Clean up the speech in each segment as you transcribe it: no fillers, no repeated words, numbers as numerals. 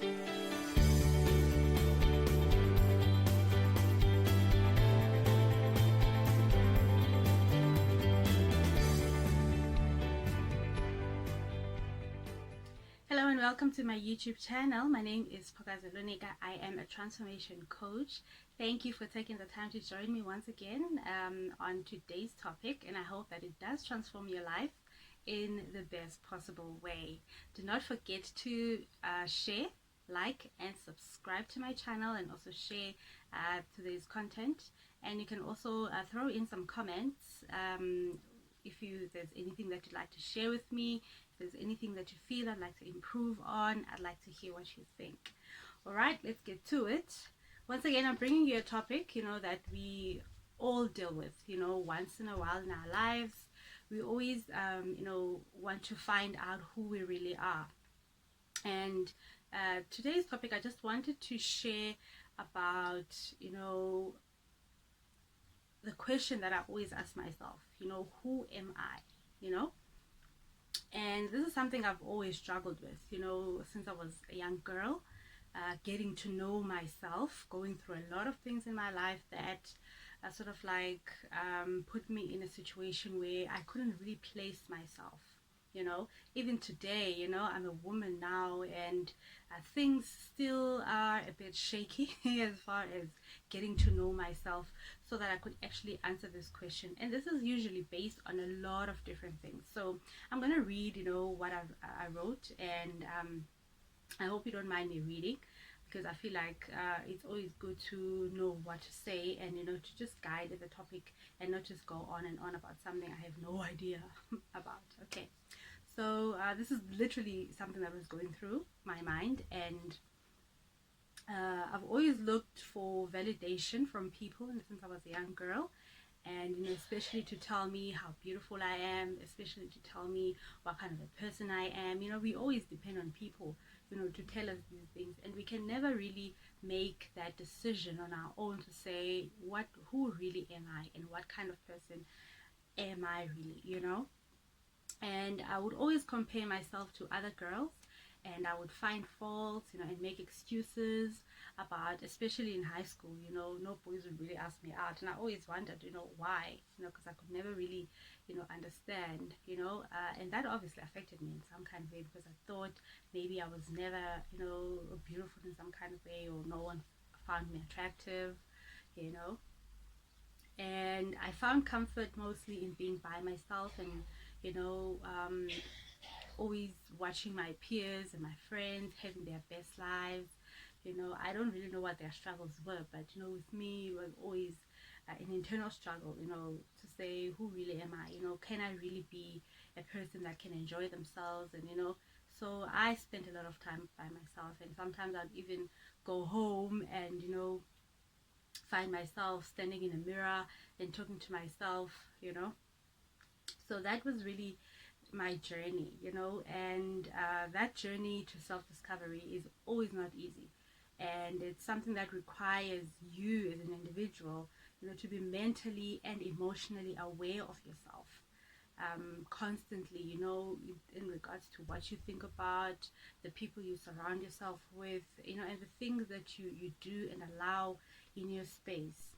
Hello and welcome to my YouTube channel. My name is Pokazalonika. I am a transformation coach. Thank you for taking the time to join me once again on today's topic, and I hope that it does transform your life in the best possible way. Do not forget to share, like and subscribe to my channel, and also share today's content. And you can also throw in some comments if there's anything that you'd like to share with me. If there's anything that you feel I'd like to improve on, I'd like to hear what you think. All right, let's get to it. Once again, I'm bringing you a topic, that we all deal with, once in a while in our lives. We always, want to find out who we really are. And today's topic, I just wanted to share about, the question that I always ask myself, who am I, And this is something I've always struggled with, since I was a young girl, getting to know myself, going through a lot of things in my life that sort of like put me in a situation where I couldn't really place myself. Even today, I'm a woman now, and things still are a bit shaky as far as getting to know myself so that I could actually answer this question. And this is usually based on a lot of different things. So I'm going to read, what I wrote, and I hope you don't mind me reading, because I feel like it's always good to know what to say and, to just guide the topic and not just go on and on about something I have no idea about. Okay. So this is literally something that was going through my mind, and I've always looked for validation from people since I was a young girl, and especially to tell me how beautiful I am, especially to tell me what kind of a person I am. We always depend on people, to tell us these things, and we can never really make that decision on our own to say who really am I and what kind of person am I really, And I would always compare myself to other girls, and I would find faults, and make excuses about, especially in high school, no boys would really ask me out. And I always wondered, why, because I could never really, understand, and that obviously affected me in some kind of way, because I thought maybe I was never, beautiful in some kind of way, or no one found me attractive, And I found comfort mostly in being by myself, and always watching my peers and my friends having their best lives. I don't really know what their struggles were, but with me it was always an internal struggle, to say, who really am I? Can I really be a person that can enjoy themselves? And so I spent a lot of time by myself, and sometimes I'd even go home and find myself standing in a mirror and talking to myself. So that was really my journey, and that journey to self-discovery is always not easy, and it's something that requires you as an individual, to be mentally and emotionally aware of yourself, constantly, in regards to what you think about, the people you surround yourself with, and the things that you do and allow in your space.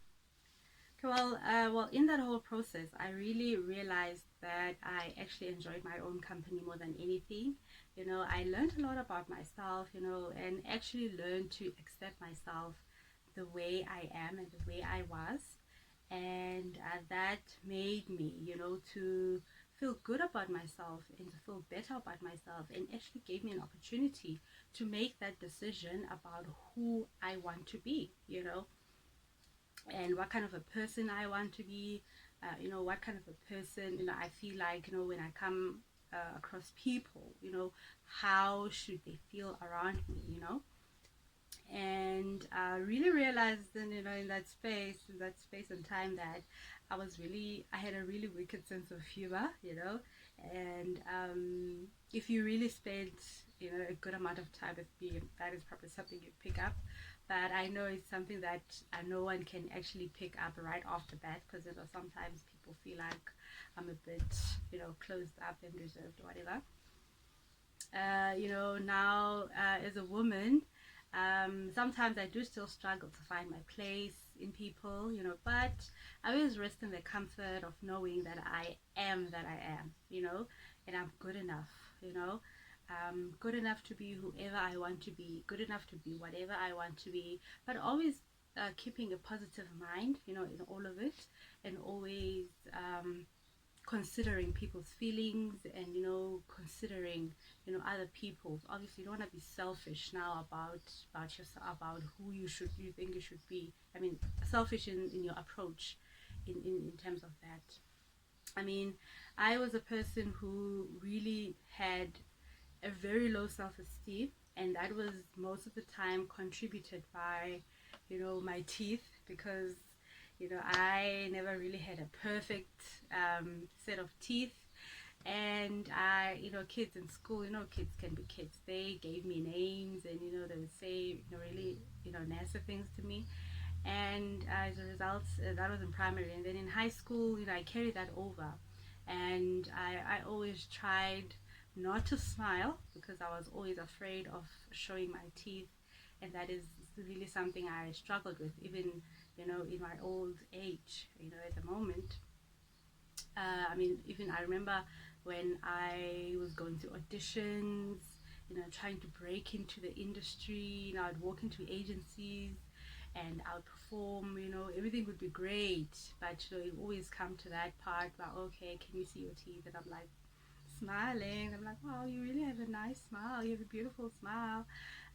Well, in that whole process, I really realized that I actually enjoyed my own company more than anything. I learned a lot about myself, and actually learned to accept myself the way I am and the way I was. And that made me, to feel good about myself and to feel better about myself, and actually gave me an opportunity to make that decision about who I want to be, and what kind of a person I want to be, what kind of a person, I feel like, when I come across people, how should they feel around me, and I really realized then, in that space and time, that I had a really wicked sense of humor, and if you really spend, a good amount of time with me, that is probably something you pick up. But I know it's something that no one can actually pick up right off the bat, because sometimes people feel like I'm a bit closed up and reserved or whatever. Now as a woman, Sometimes I do still struggle to find my place in people, you know, but I always rest in the comfort of knowing that I am, you know, and I'm good enough, you know. Good enough to be whoever I want to be, good enough to be whatever I want to be, but always keeping a positive mind, you know, in all of it, and always considering people's feelings, and you know, considering, you know, other people's. Obviously you don't want to be selfish now about yourself, about who you think you should be. I mean, selfish in your approach in terms of that. I mean, I was a person who really had a very low self-esteem, and that was most of the time contributed by, you know, my teeth, because you know, I never really had a perfect set of teeth. And I, you know, kids in school, you know, kids can be kids, they gave me names, and you know, they would say, you know, really, you know, nasty things to me. And as a result, that was in primary, and then in high school, you know, I carried that over. And I always tried not to smile, because I was always afraid of showing my teeth, and that is really something I struggled with, even, you know, in my old age, you know, at the moment. I mean, even I remember when I was going to auditions, you know, trying to break into the industry, you know, I'd walk into agencies and I would perform, you know, everything would be great, but you know, it always come to that part about, okay, can you see your teeth? And I'm like smiling, I'm like, wow, you really have a nice smile, you have a beautiful smile.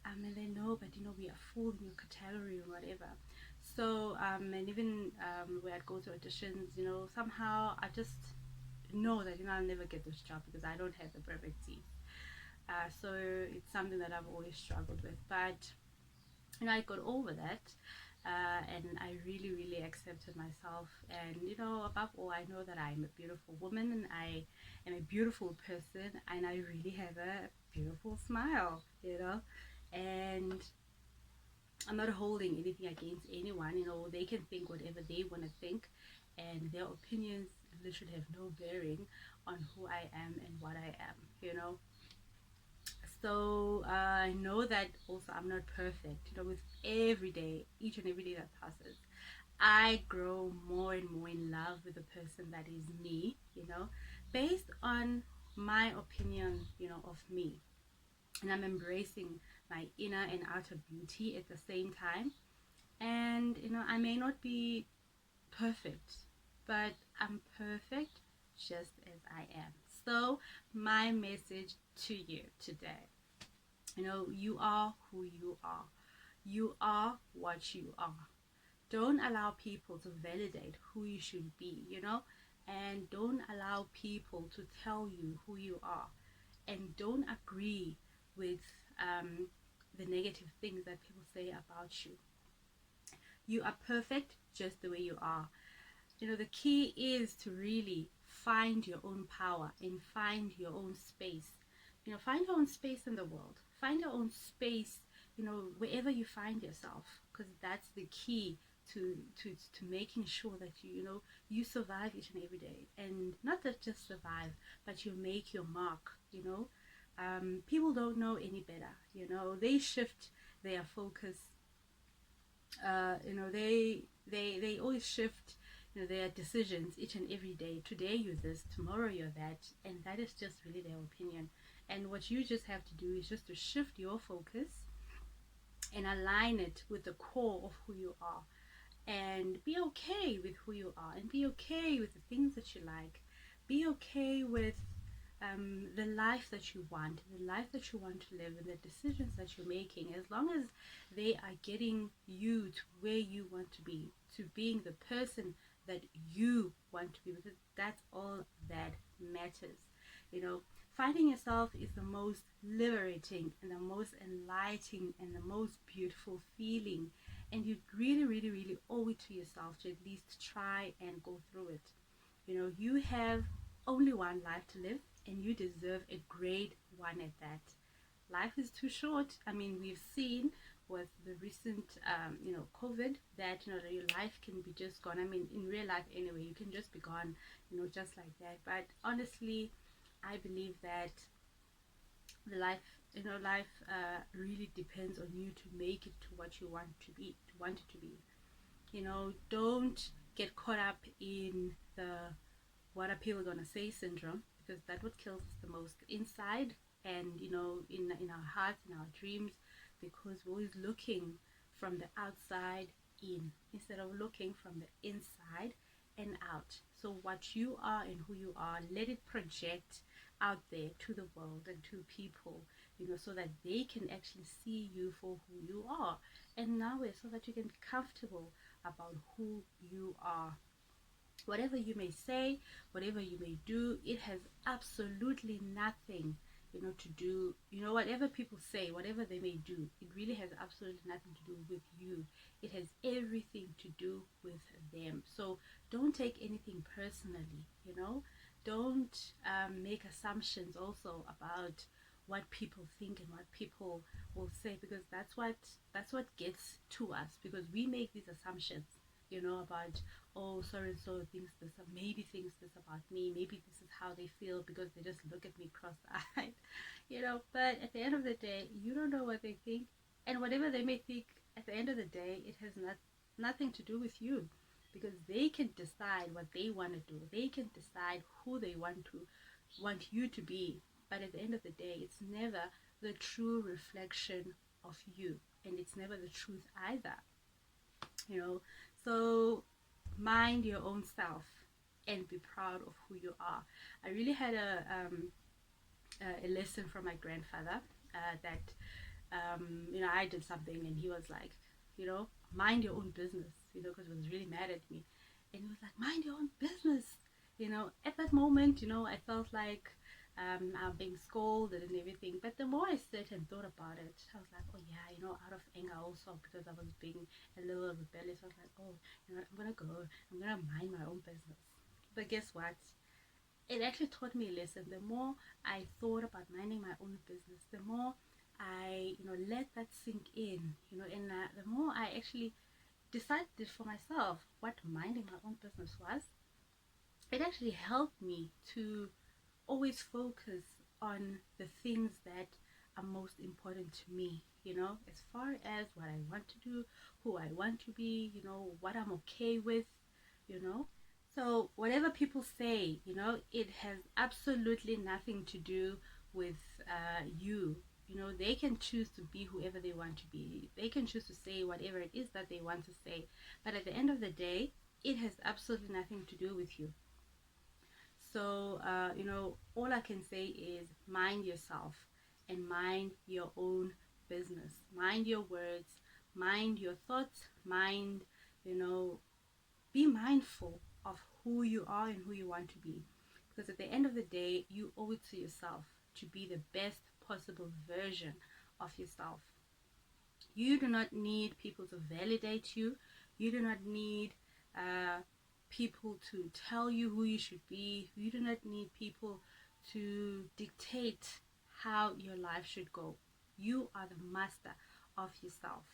And they know, but you know, we are full in your category or whatever. So and even where I'd go to auditions, you know, somehow I just know that, you know, I'll never get this job because I don't have the perfect teeth. So it's something that I've always struggled with, but you know, I got over that. And I really, really accepted myself. And you know, above all, I know that I'm a beautiful woman, and I am a beautiful person, and I really have a beautiful smile, you know. And I'm not holding anything against anyone, you know, they can think whatever they want to think, and their opinions literally have no bearing on who I am and what I am, you know. So I know that also I'm not perfect, you know, with every day, each and every day that passes, I grow more and more in love with the person that is me, you know, based on my opinion, you know, of me. And I'm embracing my inner and outer beauty at the same time. And you know, I may not be perfect, but I'm perfect just as I am. So my message to you today, you know, you are who you are. You are what you are. Don't allow people to validate who you should be, you know, and don't allow people to tell you who you are, and don't agree with the negative things that people say about you. You are perfect just the way you are. You know, the key is to really find your own power and find your own space. You know, find your own space in the world. Find your own space, you know, wherever you find yourself, because that's the key to making sure that you know, you survive each and every day, and not that just survive, but you make your mark, you know. People don't know any better, you know, they shift their focus. You know, they always shift, you know, their decisions each and every day. Today you're this, tomorrow you're that, and that is just really their opinion. And what you just have to do is just to shift your focus and align it with the core of who you are, and be okay with who you are, and be okay with the things that you like. Be okay with the life that you want, the life that you want to live, and the decisions that you're making, as long as they are getting you to where you want to be, to being the person that you want to be, because that's all that matters. You know, finding yourself is the most liberating and the most enlightening and the most beautiful feeling, and you really, really, really owe it to yourself to at least try and go through it. You know, you have only one life to live, and you deserve a great one at that. Life is too short. I mean, we've seen with the recent, you know, COVID, that, you know, your life can be just gone. I mean, in real life anyway, you can just be gone, you know, just like that. But honestly, I believe that the life life really depends on you to make it to what you want it to be. Don't get caught up in the what are people gonna say syndrome, because that what kills us the most inside, and in our hearts, in our dreams, because we're always looking from the outside in instead of looking from the inside and out. So what you are and who you are, let it project out there to the world and to people, so that they can actually see you for who you are, and now so that you can be comfortable about who you are. Whatever you may say, whatever you may do, it has absolutely nothing, to do, whatever people say, whatever they may do, it really has absolutely nothing to do with you. It has everything to do with them. So don't take anything personally, don't make assumptions also about what people think and what people will say, because that's what gets to us, because we make these assumptions, about, oh, so and so thinks this, or maybe thinks this about me, maybe this is how they feel because they just look at me cross-eyed. But at the end of the day, you don't know what they think, and whatever they may think, at the end of the day, it has nothing to do with you, because they can decide what they want to do, they can decide who they want you to be, but at the end of the day, it's never the true reflection of you, and it's never the truth either. So mind your own self and be proud of who you are. I really had a lesson from my grandfather, that I did something and he was like, mind your own business, because he was really mad at me, and he was like, mind your own business. At that moment, I felt like I'm being scolded and everything. But the more I sat and thought about it, I was like, oh yeah, out of anger also, because I was being a little rebellious. I was like, oh, I'm gonna go, I'm gonna mind my own business. But guess what? It actually taught me a lesson. The more I thought about minding my own business, the more I, let that sink in, and the more I actually decided for myself what minding my own business was. It actually helped me to always focus on the things that are most important to me, as far as what I want to do, who I want to be, what I'm okay with, you know. So whatever people say, it has absolutely nothing to do with you. They can choose to be whoever they want to be. They can choose to say whatever it is that they want to say. But at the end of the day, it has absolutely nothing to do with you. So, all I can say is mind yourself and mind your own business. Mind your words, mind your thoughts, be mindful of who you are and who you want to be. Because at the end of the day, you owe it to yourself to be the best possible version of yourself. You do not need people to validate you. You do not need people to tell you who you should be. You do not need people to dictate how your life should go. You are the master of yourself.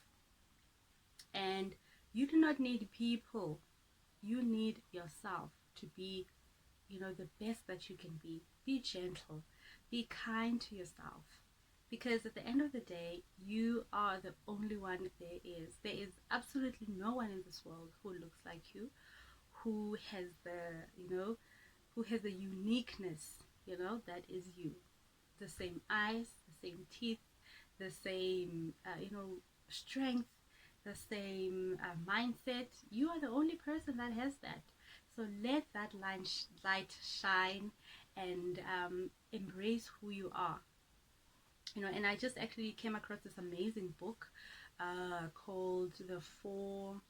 And you do not need people. You need yourself to be, the best that you can be. Be gentle. Be kind to yourself. Because at the end of the day, you are the only one there is. There is absolutely no one in this world who looks like you, who has the uniqueness, that is you. The same eyes, the same teeth, the same, strength, the same mindset. You are the only person that has that. So let that light shine, and embrace who you are. And I just actually came across this amazing book called the Four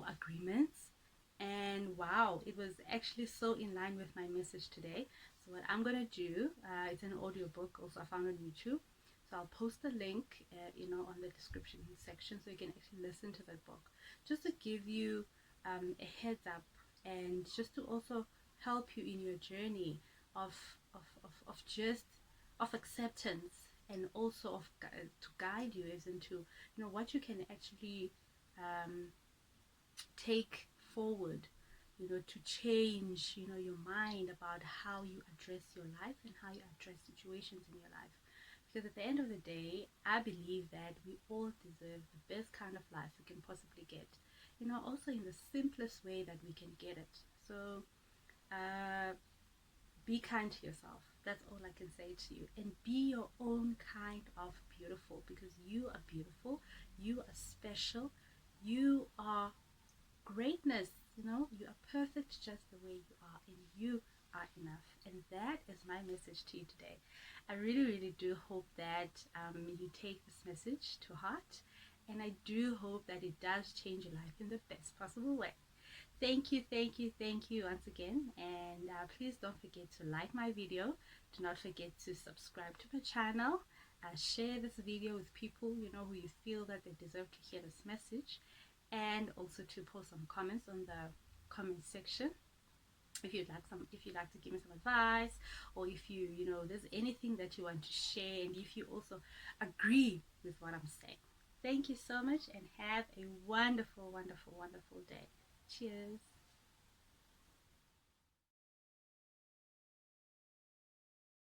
Agreements, and wow, it was actually so in line with my message today. So what I'm gonna do, it's an audiobook, also I found on YouTube, so I'll post the link on the description section, so you can actually listen to that book, just to give you a heads up, and just to also help you in your journey of just of acceptance, and also to guide you as into what you can actually take forward, to change your mind about how you address your life and how you address situations in your life. because at the end of the day, I believe that we all deserve the best kind of life we can possibly get, you know, also in the simplest way that we can get it. So be kind to yourself. That's all I can say to you. And be your own kind of beautiful, because you are beautiful, you are special, you are greatness. You know, you are perfect just the way you are, and you are enough. And that is my message to you today. I really, really do hope that you take this message to heart, and I do hope that it does change your life in the best possible way. Thank you, thank you, thank you once again. And please don't forget to like my video. Do not forget to subscribe to my channel. Share this video with people, you know, who you feel that they deserve to hear this message. And also to post some comments on the comment section if you'd like to give me some advice, or if you know there's anything that you want to share, and if you also agree with what I'm saying. Thank you so much, and have a wonderful, wonderful, wonderful day. Cheers.